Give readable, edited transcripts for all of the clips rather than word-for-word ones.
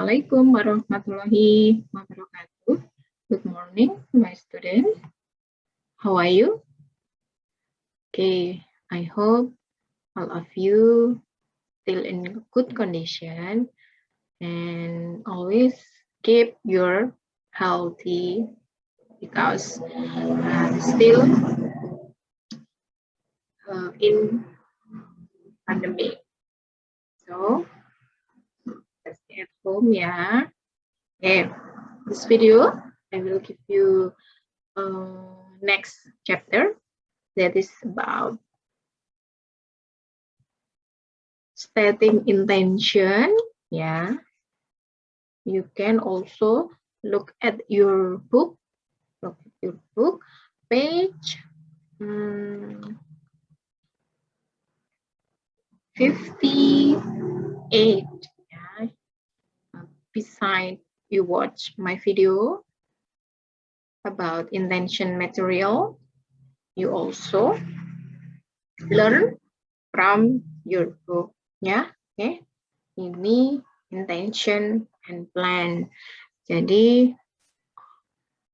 Assalamualaikum warahmatullahi wabarakatuh. Good morning, my student. How are you? Okay, I hope all of you still in good condition and always keep your healthy because still in pandemic. So stay at home, yeah. Okay, this video I will give you next chapter that is about stating intention. Yeah, you can also look at your book. Look at your book, page 58. Yeah. Beside you watch my video about intention material, you also learn from your book. Ya, oke. Ini intention and plan. Jadi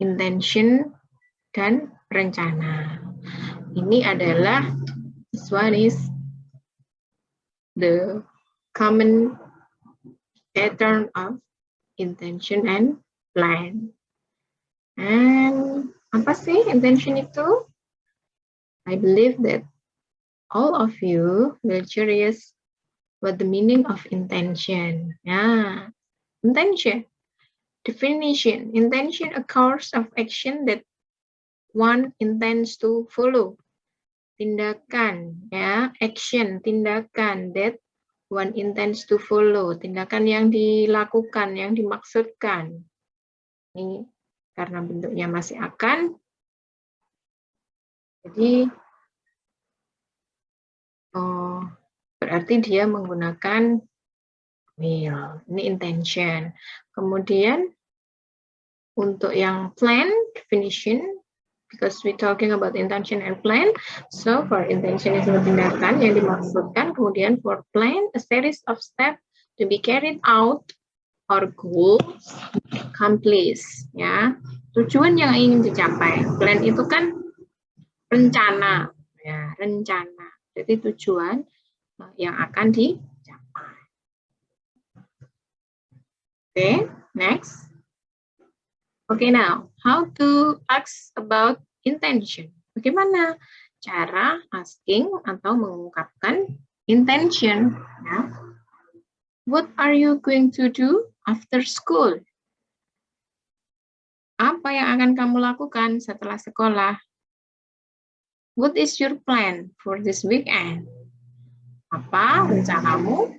intention dan rencana. Ini adalah, this one is the common pattern of intention and plan. And apa sih intention itu? I believe that all of you will curious what the meaning of intention. Yeah, intention. Definition. Intention a course of action that one intends to follow. Tindakan, ya, action, tindakan that one intends to follow. Tindakan yang dilakukan, yang dimaksudkan. Ini karena bentuknya masih akan. Jadi berarti dia menggunakan will. Ini intention. Kemudian untuk yang plan, definition, because we talking about intention and plan. So for intention itu tindakan yang dimaksudkan. Kemudian for plan, a series of steps to be carried out or goals accomplished. Ya, tujuan yang ingin dicapai. Plan itu kan rencana, ya, rencana. Jadi tujuan yang akan dicapai. Okay, next. Okay, now how to ask about intention? Bagaimana cara asking atau mengungkapkan intention? Ya. What are you going to do after school? Apa yang akan kamu lakukan setelah sekolah? What is your plan for this weekend? Apa rencanamu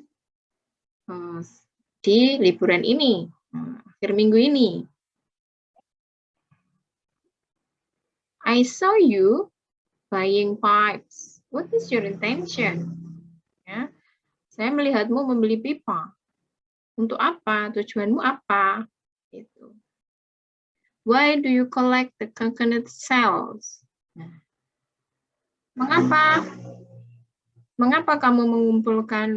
di liburan ini, akhir minggu ini? I saw you buying pipes. What is your intention? Ya, saya melihatmu membeli pipa. Untuk apa? Tujuanmu apa? Gitu. Why do you collect the coconut shells? Nah, mengapa? Mengapa kamu mengumpulkan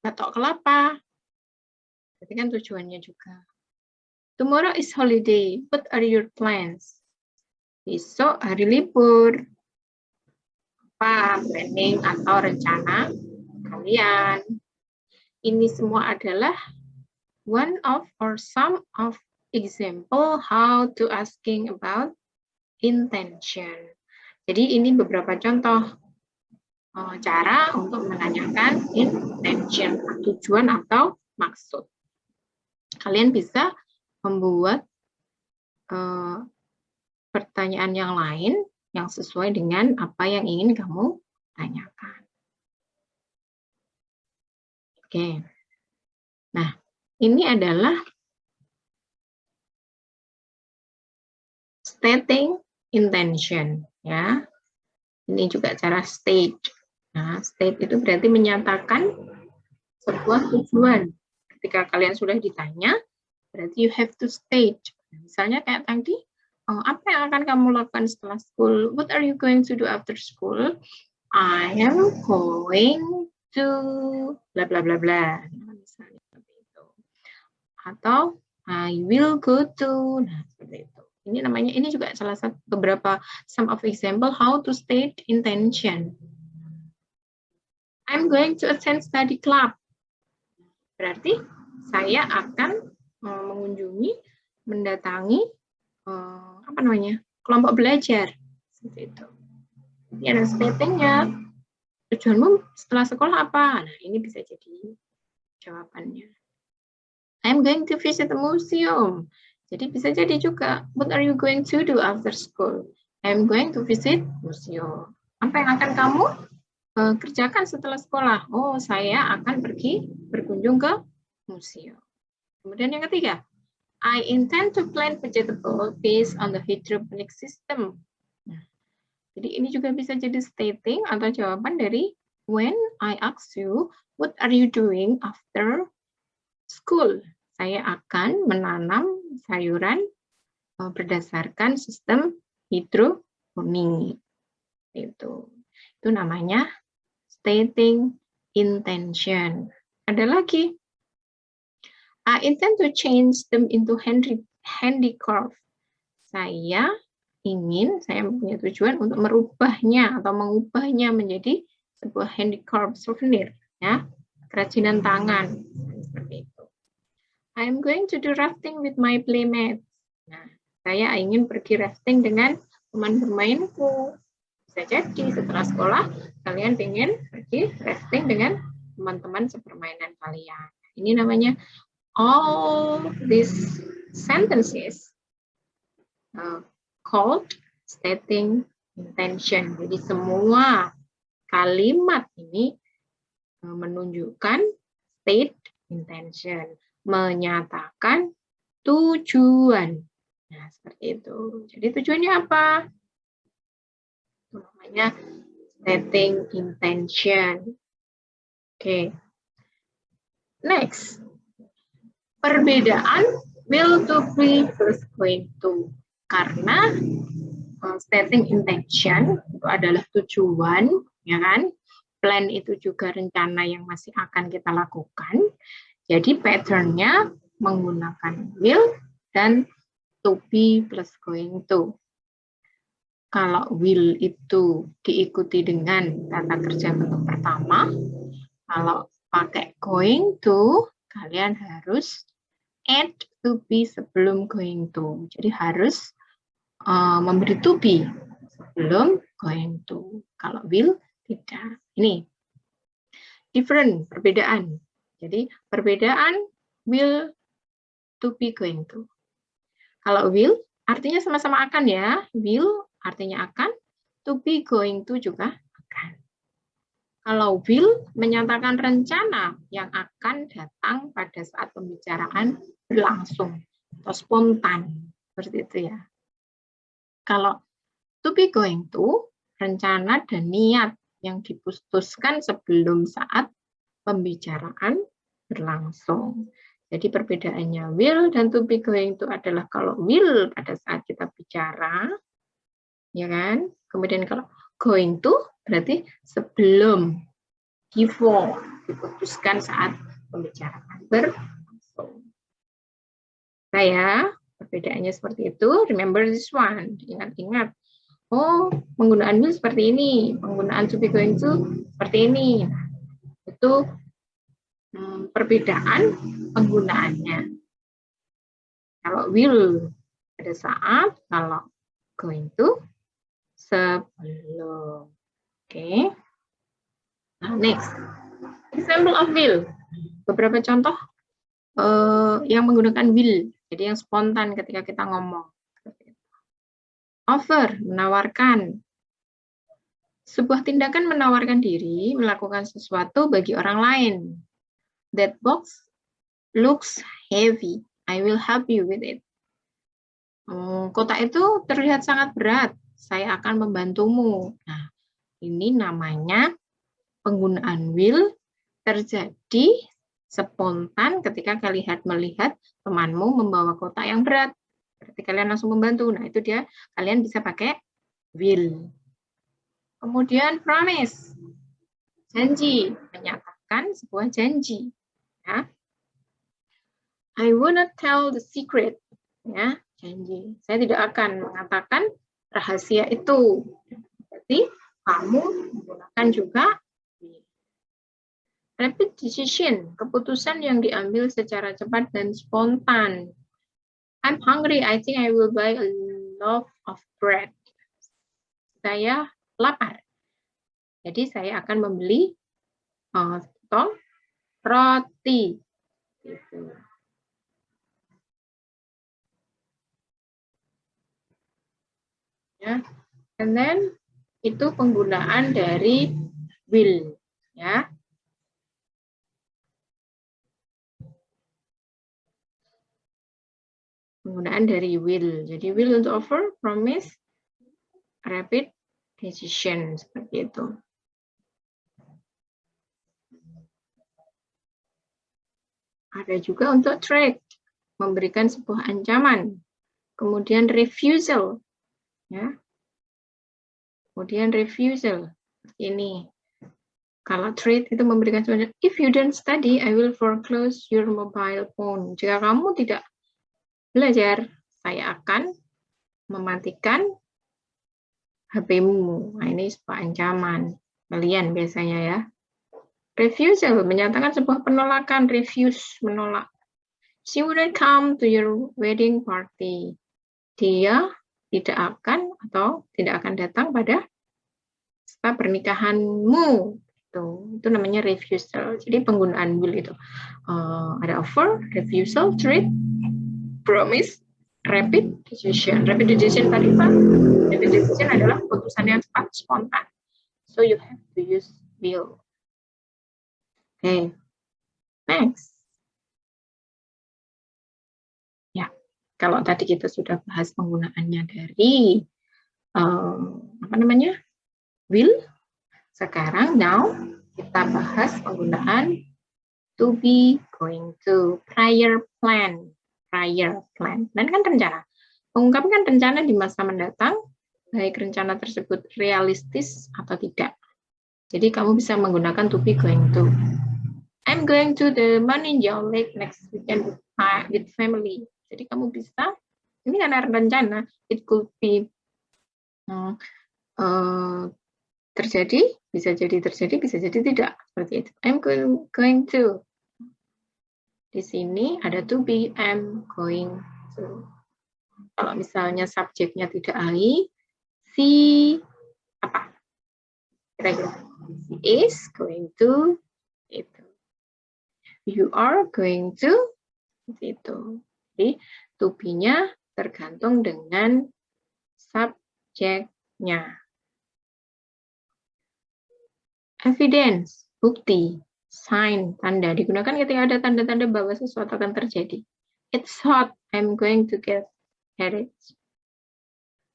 batok kelapa? Berarti kan tujuannya juga. Tomorrow is holiday. What are your plans? Besok hari libur. Apa planning atau rencana kalian? Ini semua adalah one of or some of example how to asking about intention. Jadi ini beberapa contoh cara untuk menanyakan intention, tujuan atau maksud. Kalian bisa membuat pertanyaan yang lain yang sesuai dengan apa yang ingin kamu tanyakan. Oke. Nah, ini adalah stating intention, ya. Ini juga cara state. Nah, state itu berarti menyatakan sebuah tujuan. Ketika kalian sudah ditanya, berarti you have to state. Misalnya kayak tadi, apa yang akan kamu lakukan setelah school? What are you going to do after school? I am going to bla bla bla bla. misalnya seperti itu. Atau I will go to, nah seperti itu. Ini namanya, ini juga salah satu beberapa some of example how to state intention. I'm going to attend study club. Berarti saya akan mengunjungi, mendatangi apa namanya, kelompok belajar seperti itu. Ini ada statingnya. Tujuanmu setelah sekolah apa? Nah, ini bisa jadi jawabannya. I'm going to visit the museum. Jadi bisa jadi juga, what are you going to do after school? I'm going to visit museum. Apa yang akan kamu kerjakan setelah sekolah? Oh, saya akan pergi berkunjung ke museum. Kemudian yang ketiga, I intend to plant vegetable based on the hydroponic system. Nah, jadi ini juga bisa jadi stating atau jawaban dari when I ask you, what are you doing after school? Saya akan menanam sayuran berdasarkan sistem hidroponik. Itu namanya stating intention. Ada lagi. I intend to change them into handicraft. Saya punya tujuan untuk merubahnya atau mengubahnya menjadi sebuah handicraft souvenir, ya, kerajinan tangan seperti itu. I'm going to do rafting with my playmates. Nah, saya ingin pergi rafting dengan teman bermainku. Bisa jadi setelah sekolah kalian ingin pergi rafting dengan teman-teman sepermainan kalian. Ini namanya all these sentences called stating intention. Jadi semua kalimat ini menunjukkan state intention, menyatakan tujuan. Nah, seperti itu. Jadi tujuannya apa? Itu namanya stating intention. Oke. Next. Perbedaan will to be versus going to. Karena stating intention itu adalah tujuan, ya kan? Plan itu juga rencana yang masih akan kita lakukan. Jadi pattern-nya menggunakan will dan to be plus going to. Kalau will itu diikuti dengan kata kerja bentuk pertama, kalau pakai going to, kalian harus add to be sebelum going to. Jadi harus memberi to be sebelum going to. Kalau will, tidak. Ini different, perbedaan. Jadi perbedaan will to be going to. Kalau will artinya sama-sama akan, ya. Will artinya akan, to be going to juga akan. Kalau will menyatakan rencana yang akan datang pada saat pembicaraan berlangsung atau spontan, seperti itu, ya. Kalau to be going to, rencana dan niat yang diputuskan sebelum saat pembicaraan berlangsung. Jadi perbedaannya will dan to be going to adalah kalau will pada saat kita bicara, ya kan? Kemudian kalau going to berarti sebelum, before, diputuskan saat pembicaraan berlangsung. Nah, ya, perbedaannya seperti itu. Remember this one. Ingat-ingat. Oh, penggunaan will seperti ini, penggunaan to be going to seperti ini. Nah, itu perbedaan penggunaannya. Kalau will pada saat, kalau going to sebelum. Oke. Nah, next. Example of will. Beberapa contoh yang menggunakan will. Jadi yang spontan ketika kita ngomong. Offer, menawarkan. Sebuah tindakan menawarkan diri melakukan sesuatu bagi orang lain. That box looks heavy. I will help you with it. Kotak itu terlihat sangat berat. Saya akan membantumu. Nah, ini namanya penggunaan will terjadi spontan ketika kalian melihat temanmu membawa kotak yang berat. Berarti kalian langsung membantu. Nah, itu dia, kalian bisa pakai will. Kemudian promise, janji, menyatakan sebuah janji. Ya. I will not tell the secret. Ya, janji. Saya tidak akan mengatakan rahasia itu. Berarti kamu menggunakan juga rapid decision, keputusan yang diambil secara cepat dan spontan. I'm hungry, I think I will buy a loaf of bread. Saya lapar. Jadi saya akan membeli roti. Gitu. Ya. And then itu penggunaan dari will, ya. Penggunaan dari will. Jadi will untuk offer, promise, rapid decision seperti itu. Ada juga untuk threat, memberikan sebuah ancaman. Kemudian refusal, ya. Kemudian refusal ini. Kalau threat itu memberikan sebuah, if you don't study, I will foreclose your mobile phone. Jika kamu tidak belajar, saya akan mematikan HP-mu. Nah, ini sebuah ancaman. Kalian biasanya ya. Refusal, menyatakan sebuah penolakan. Refuse, menolak. She wouldn't come to your wedding party. Dia tidak akan atau tidak akan datang pada pesta pernikahanmu. Itu namanya refusal. Jadi penggunaan will itu. Ada offer, refusal, threat, promise, rapid decision. Rapid decision tadi Pak. Rapid decision adalah keputusan yang cepat, spontan. So you have to use will. Okay. Next. Ya, kalau tadi kita sudah bahas penggunaannya dari apa namanya? Will. Sekarang now kita bahas penggunaan to be, going to, prior plan. Prior plan. Dan kan rencana. Mengungkapkan rencana di masa mendatang, baik rencana tersebut realistis atau tidak. Jadi kamu bisa menggunakan to be, going to. I'm going to the Maninjau Lake next weekend with family. Jadi kamu bisa, ini karena rencana, it could be terjadi, bisa jadi terjadi, bisa jadi tidak. Seperti itu. I'm going to. Di sini ada to be, I'm going to. Kalau misalnya subjeknya tidak I, si apa? Kira-kira. She is going to, itu. You are going to, itu. Jadi to be-nya tergantung dengan subjeknya. Evidence, bukti, sign, tanda. Digunakan ketika ada tanda-tanda bahwa sesuatu akan terjadi. It's hot, I'm going to get it.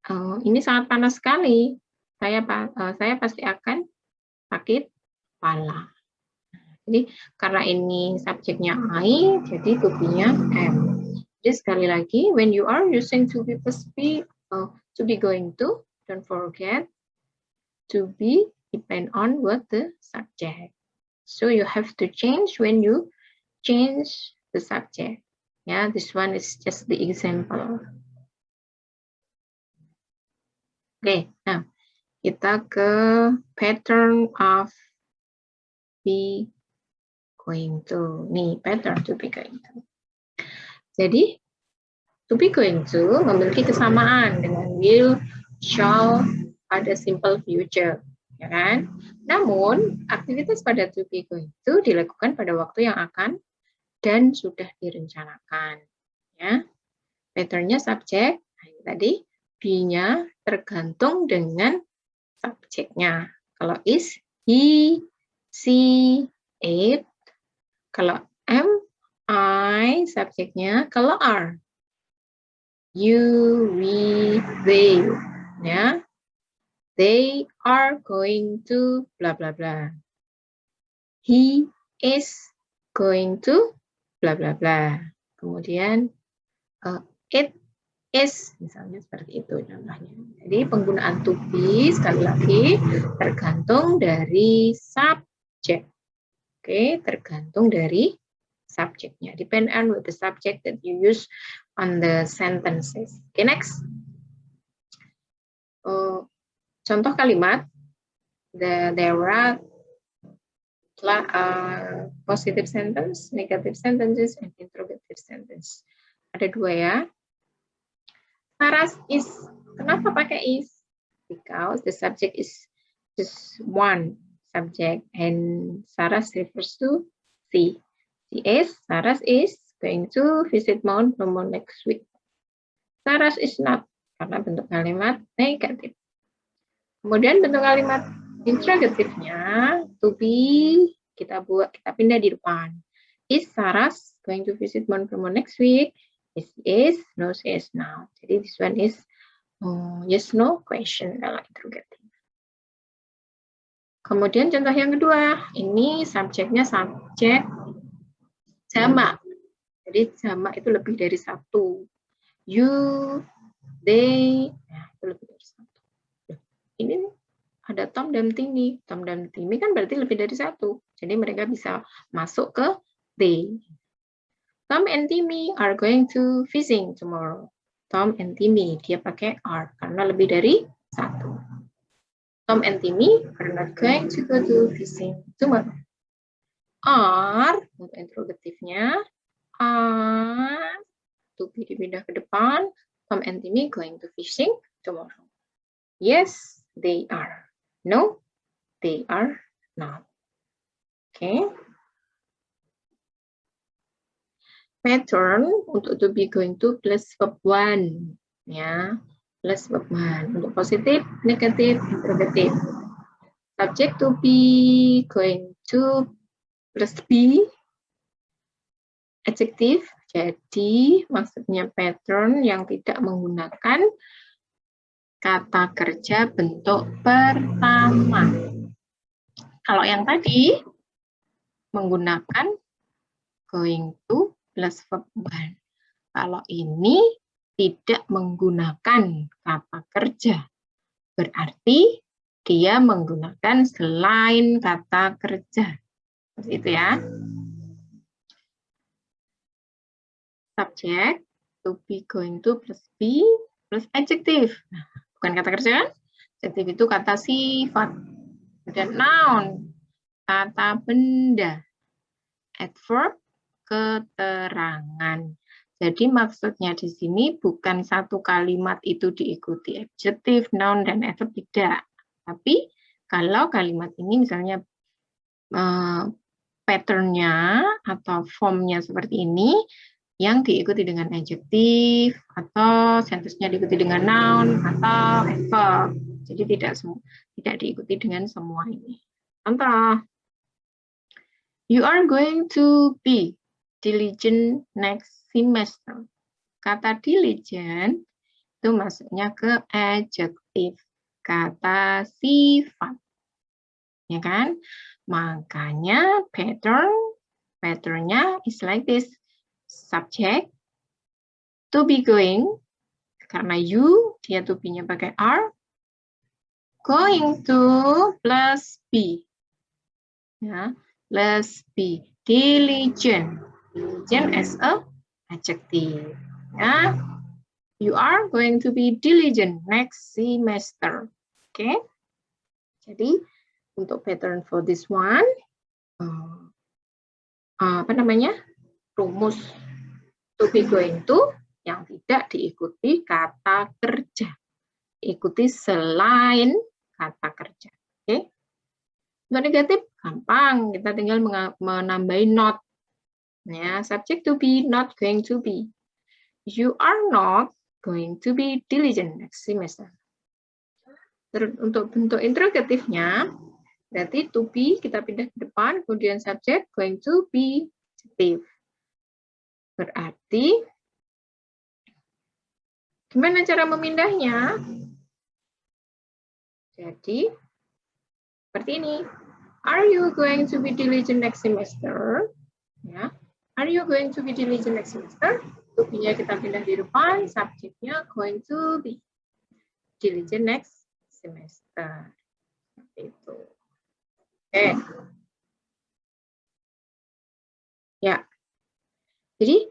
Ini sangat panas sekali. Saya pasti akan sakit kepala. Jadi karena ini subjeknya I, jadi to be-nya am. Jadi sekali lagi, when you are using to be plus be, to be going to, don't forget to be depend on what the subject. So you have to change when you change the subject. Yeah, this one is just the example. Oke, nah kita ke pattern of be going to. Nih, pattern to be going to. Jadi, to be going to memiliki kesamaan dengan will, shall pada simple future, ya kan? Namun, aktivitas pada to be going to dilakukan pada waktu yang akan dan sudah direncanakan. Ya, patternnya subjek, tadi be-nya tergantung dengan subjeknya. Kalau is, he, she, it. Kalau am, I, subjeknya. Kalau are, you, we, they. Ya, they are going to bla bla bla. He is going to bla bla bla. Kemudian it is, misalnya seperti itu contohnya. Jadi penggunaan to be sekali lagi tergantung dari subjek. Oke, tergantung dari subject-nya. Depend on with the subject that you use on the sentences. Okay, next. Contoh kalimat. There are positive sentence, negative sentences, and interrogative sentence. Ada dua ya. Saras is. Kenapa pakai is? Because the subject is just one subject and Saras refers to she. She is, Saras is going to visit Mount Bromo next week. Saras is not, karena bentuk kalimat negatif. Kemudian bentuk kalimat interrogatifnya to be, kita pindah di depan. Is Saras going to visit Mount Bromo next week? Yes, is, no, she is now. Jadi this one is yes, no question kalau interrogatif. Kemudian contoh yang kedua, ini subjeknya subjek jamak. Jadi jamak itu lebih dari satu. You, they, nah, itu lebih dari satu. Ini ada Tom dan Timmy. Tom dan Timmy kan berarti lebih dari satu. Jadi mereka bisa masuk ke they. Tom and Timmy are going to fishing tomorrow. Tom and Timmy, dia pakai are karena lebih dari satu. Tom and Timmy are not going to go to fishing tomorrow. Are, untuk interrogatifnya, are, to be dipindah ke depan. Tom and Timmy going to fishing tomorrow. Yes, they are. No, they are not. Okay. Pattern untuk to be going to plus verb one, ya, plus verb one untuk positif, negatif, interrogatif. Subject to be going to plus be, adjektif. Jadi maksudnya pattern yang tidak menggunakan kata kerja bentuk pertama. Kalau yang tadi menggunakan going to plus verb one. Kalau ini tidak menggunakan kata kerja, berarti dia menggunakan selain kata kerja. Seperti itu ya. Subject, to be, going to, plus be, plus adjective. Nah, bukan kata kerja kan? Adjective itu kata sifat. Kemudian noun, kata benda. Adverb, keterangan. Jadi maksudnya di sini bukan satu kalimat itu diikuti adjective, noun, dan adverb, tidak. Tapi kalau kalimat ini misalnya patternnya atau formnya seperti ini, yang diikuti dengan adjective, atau sentence-nya diikuti dengan noun, atau adverb. Jadi tidak diikuti dengan semua ini. Contoh, you are going to be diligent next semester. Kata diligent itu masuknya ke adjective, kata sifat. Ya kan? Makanya patternnya is like this. Subject, to be going, karena you, dia to be-nya pakai are. Going to plus be. Ya, plus be. Diligent. Diligent as a adjective. Ya. You are going to be diligent next semester. Oke. Jadi untuk pattern for this one, rumus to be going to yang tidak diikuti kata kerja, ikuti selain kata kerja. Oke. Untuk negatif gampang, kita tinggal menambahin not. Ya, subject to be, not going to be. You are not going to be diligent next semester. Terus untuk bentuk interrogatifnya, berarti to be kita pindah ke depan, kemudian subject going to be adjective. Berarti gimana cara memindahnya? Jadi seperti ini. Are you going to be diligent next semester? Ya. Are you going to be diligent next semester? To be-nya kita pindah di depan, subjeknya going to be diligent next semester. Seperti itu. Oke. Ya. Jadi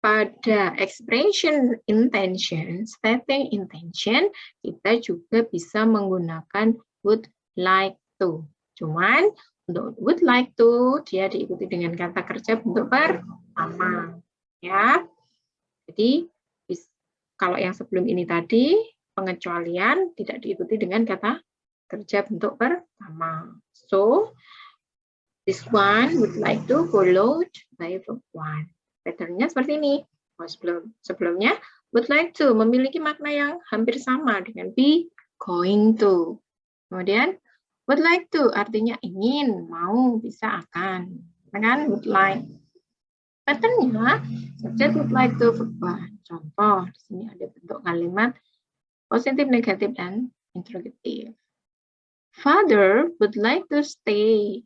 pada expression intention, stating intention, kita juga bisa menggunakan would like to. Cuman untuk would like to, dia diikuti dengan kata kerja bentuk pertama. Ya. Jadi, kalau yang sebelum ini tadi, pengecualian tidak diikuti dengan kata kerja bentuk pertama. So, this one would like to followed by verb one. Patternnya seperti ini. Oh, sebelumnya, would like to memiliki makna yang hampir sama dengan be going to. Kemudian, would like to artinya ingin, mau, bisa, akan. Kan would like. Patternnya, subject would like to verb one. Contoh, di sini ada bentuk kalimat positif, negatif, dan interrogative. Father would like to stay.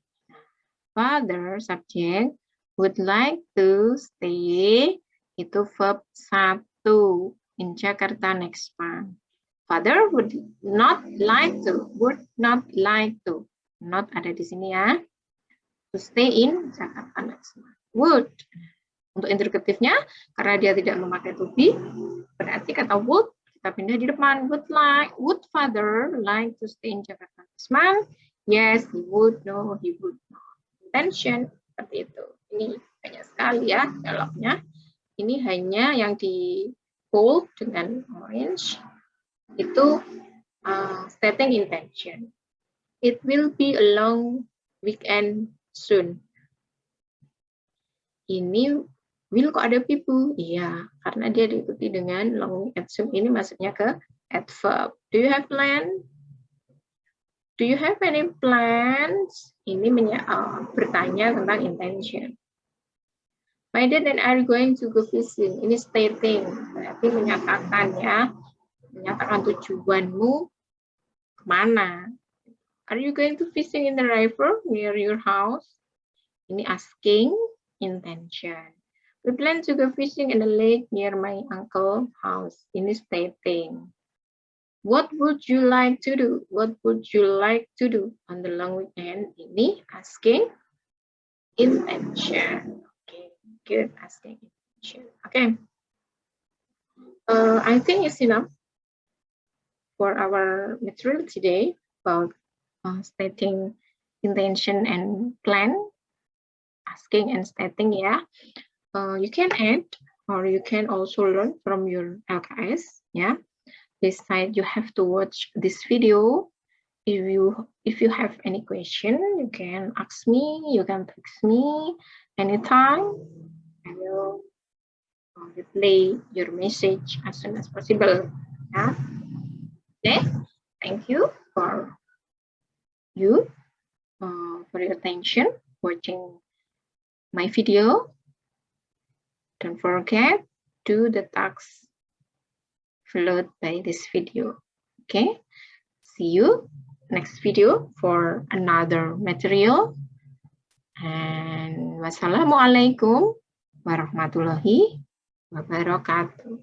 Father, subject, would like to stay, itu verb 1 in Jakarta next month. Father would not like to, not ada di sini ya, to stay in Jakarta next month. Would, untuk interrogatifnya, karena dia tidak memakai to be, berarti kata would, kita pindah di depan, would father like to stay in Jakarta next month? Yes, he would, no, he would not. Intention, seperti itu. Ini banyak sekali ya dialognya. Ini hanya yang di bold dengan orange itu stating intention. It will be a long weekend soon. Ini will kok ada pipu? Iya, karena dia diikuti dengan long weekend soon. Ini masuknya ke adverb. Do you have plan? Do you have any plans? Ini bertanya tentang intention. My dad and I are going to go fishing. Ini stating, berarti menyatakan ya, menyatakan tujuanmu kemana. Are you going to fishing in the river near your house? Ini asking, intention. We plan to go fishing in the lake near my uncle's house. Ini stating. What would you like to do? What would you like to do on the long weekend? Ini asking intention. Okay, good, asking intention. Okay. I think it's enough for our material today about stating intention and plan, asking and stating. Yeah, you can add or you can also learn from your LKS. Yeah. This side you have to watch this video. If you have any question, you can ask me, you can text me anytime. I will reply your message as soon as possible. Yeah. Okay. Thank you for your attention watching my video. Don't forget do the tasks followed by this video. Okay, see you next video for another material. And wassalamualaikum warahmatullahi wabarakatuh.